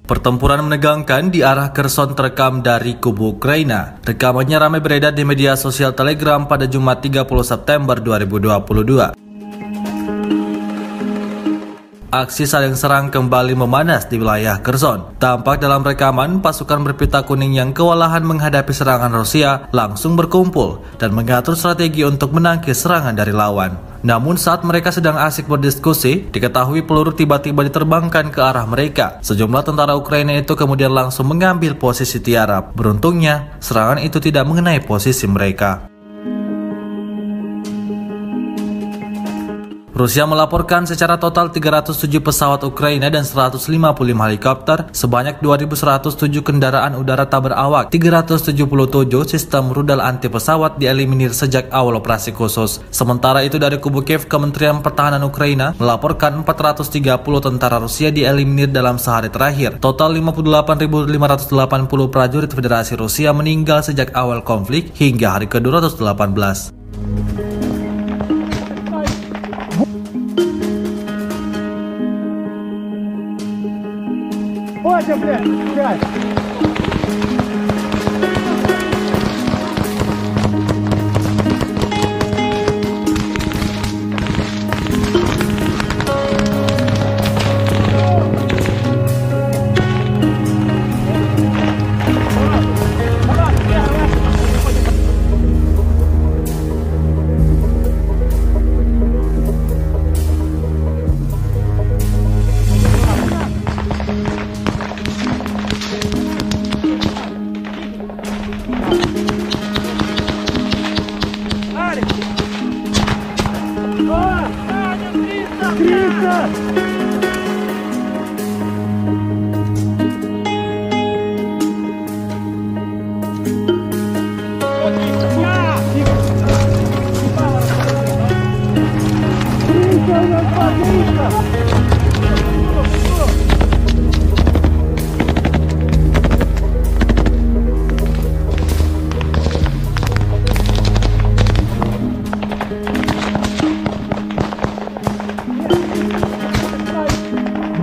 Pertempuran menegangkan di arah Kherson terekam dari kubu Ukraina. Rekamannya ramai beredar di media sosial Telegram pada Jumat 30 September 2022. Aksi saling serang kembali memanas di wilayah Kherson. Tampak dalam rekaman, pasukan berpita kuning yang kewalahan menghadapi serangan Rusia langsung berkumpul dan mengatur strategi untuk menangkis serangan dari lawan. Namun saat mereka sedang asik berdiskusi, diketahui peluru tiba-tiba diterbangkan ke arah mereka. Sejumlah tentara Ukraina itu kemudian langsung mengambil posisi tiarap. Beruntungnya, serangan itu tidak mengenai posisi mereka. Rusia melaporkan secara total 307 pesawat Ukraina dan 155 helikopter, sebanyak 2.107 kendaraan udara tak berawak, 377 sistem rudal anti pesawat dieliminir sejak awal operasi khusus. Sementara itu dari kubu Kiev, Kementerian Pertahanan Ukraina melaporkan 430 tentara Rusia dieliminir dalam sehari terakhir. Total 58.580 prajurit Federasi Rusia meninggal sejak awal konflik hingga hari ke-218. Вася, блядь, блядь!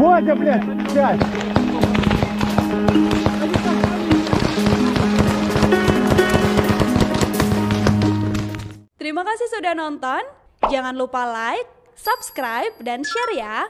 Водя, блядь, сядь! Terima kasih sudah nonton. Jangan lupa like, subscribe, dan share ya.